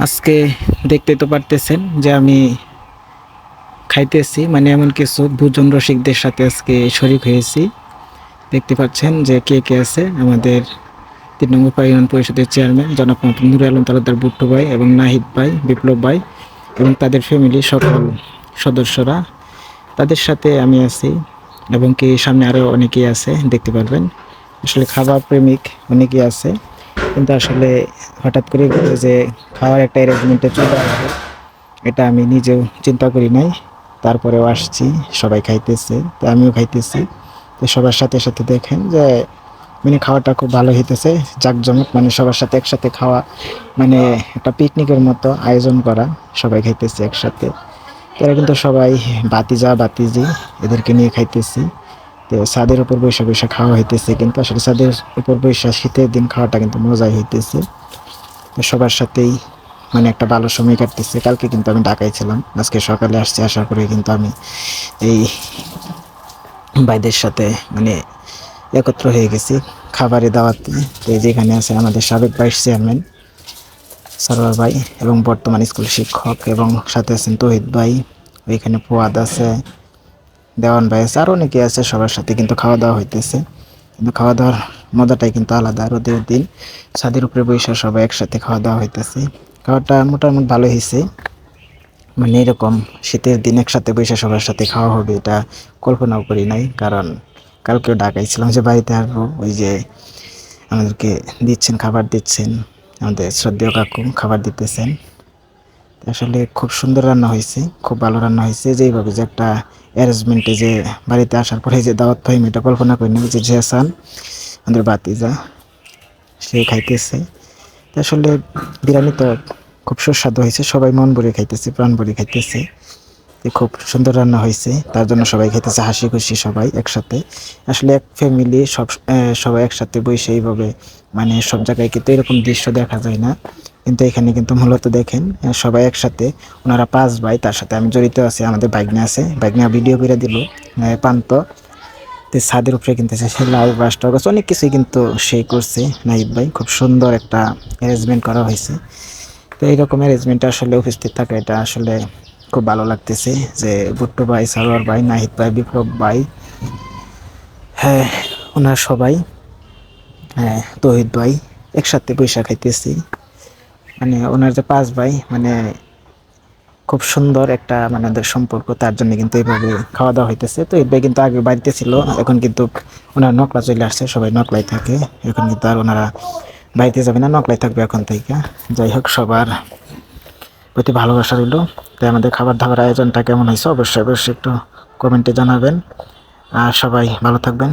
আজকে দেখতে তো পারতেছেন যে আমি খাইতেছি, মানে এমন কিছু ভোজন রসিকদের সাথে আজকে শরিক হয়েছি। দেখতে পাচ্ছেন যে কে কে আছে। আমাদের 3 নম্বর পাড়া ইউনিয়ন পরিষদের চেয়ারম্যান জনাব মোহাম্মদ নুরে আলম তালুকদার বুট্টু ভাই এবং নাহিদ ভাই, বিপ্লব ভাই এবং তাদের ফ্যামিলি সকল সদস্যরা, তাদের সাথে আমি আছি। এবং কি সামনে আরও অনেকেই আছে, দেখতে পারবেন। আসলে খাবার প্রেমিক অনেকেই আছে, কিন্তু আসলে হঠাৎ করে যে খাওয়ার একটা অ্যারেঞ্জমেন্টে চলে আসবে এটা আমি নিজেও চিন্তা করি নাই। তারপরেও আসছি, সবাই খাইতেছে, তো আমিও খাইতেছি। তো সবার সাথে সাথে দেখেন যে মানে খাওয়াটা খুব ভালো হইতেছে, জাঁকজমক, মানে সবার সাথে একসাথে খাওয়া, মানে একটা পিকনিকের মতো আয়োজন করা। সবাই খাইতেছে একসাথে। তারা কিন্তু সবাই বাতিজা বাতিজি এদেরকে নিয়ে খাইতেছি। তো ছাদের উপর বৈশা বৈশা খাওয়া হইতেছে, কিন্তু আসলে ছাদের উপর বৈশা শীতের দিন খাওয়াটা কিন্তু মজাই হইতেছে। তো সবার সাথেই মানে একটা ভালো সময় কাটতেছে। কালকে কিন্তু আমি ঢাকায় ছিলাম, আজকে সকালে আসছি। আসার পরে কিন্তু আমি এই ভাইদের সাথে মানে একত্র হয়ে গেছি খাবারের দাওয়াতে। তো এই যেখানে আছে আমাদের সাবেক ভাইস চেয়ারম্যান সরোয়ার ভাই এবং বর্তমান স্কুল শিক্ষক, এবং সাথে আছেন তৌহিদ ভাই, ওইখানে ফুয়াদ আছে, দেওয়ান ভাই আছে, আর অনেকে আছে। সবার সাথে কিন্তু খাওয়া দাওয়া হইতেছে, কিন্তু খাওয়া দাওয়ার মজাটাই কিন্তু আলাদা। রোদের দিন ছাদের উপরে বসে সবাই একসাথে খাওয়া দাওয়া হইতেছে। খাওয়াটা মোটামুটি ভালো হয়েছে। মানে এরকম শীতের দিন একসাথে বসে সবার সাথে খাওয়া হবে এটা কল্পনাও করি নাই। কারণ কালকেও ঢাকায় ছিলাম যে বাড়িতে আসবো, ওই যে আমাদেরকে দিচ্ছেন, খাবার দিচ্ছেন, আমাদের শ্রদ্ধেয় কাকু খাবার দিতেছেন। আসলে খুব সুন্দর রান্না হয়েছে, খুব ভালো রান্না হয়েছে। যেইভাবে যে একটা অ্যারেঞ্জমেন্টে যে বাড়িতে আসার পরে যে দাওয়াত পাইম এটা কল্পনা করিনি। যে জেসান আমাদের বাতিজা, সে খাইতেছে। আসলে বিরিয়ানি তো খুব সুস্বাদু হয়েছে, সবাই মন ভরে খাইতেছে, প্রাণ ভরে খাইতেছে। খুব সুন্দর রান্না হয়েছে, তার জন্য সবাই খেতেছে হাসি খুশি সবাই একসাথে। আসলে এক ফ্যামিলি সবাই একসাথে বসে এইভাবে, মানে সব জায়গায় কিন্তু এরকম দৃশ্য দেখা যায় না। কিন্তু এখানে কিন্তু মূলত দেখেন সবাই একসাথে। ওনারা 5 ভাই, তার সাথে আমি জড়িত আছি। আমাদের বাইকনা আছে, বাইকনা ভিডিও করে দিল পান্ত। তো ছাদের উপরে কিনতেছে সে লাউ গাছ টাউ গাছ অনেক কিছুই কিন্তু সে করছে নাহিদ ভাই। খুব সুন্দর একটা অ্যারেঞ্জমেন্ট করা হয়েছে। তো এইরকম অ্যারেঞ্জমেন্টে আসলে উপস্থিত থাকা এটা আসলে খুব ভালো লাগতেছে। যে বুট্টু ভাই, সারোয়ার ভাই, নাহিদ ভাই, বিপ্লব ভাই, হ্যাঁ ওনার সবাই, হ্যাঁ তৌহিদ ভাই একসাথে বৈশা খাইতেছি। মানে ওনার যে 5 ভাই, মানে খুব সুন্দর একটা মানে ওদের সম্পর্ক, তার জন্য কিন্তু এইভাবে খাওয়া দাওয়া হইতেছে। তো এই ভাই কিন্তু আগে বাড়িতে ছিল, এখন কিন্তু ওনার নকলা চলে আসছে, সবাই নকলাই থাকে এখন, কিন্তু আর ওনারা বাড়িতে যাবে না, নকলাই থাকবে এখন থেকে। যাই হোক, সবার প্রতি ভালোবাসা রইল। তাই আমাদের খাবার দাবার আয়োজনটা কেমন হয়েছে অবশ্যই অবশ্যই একটু কমেন্টে জানাবেন। আর সবাই ভালো থাকবেন।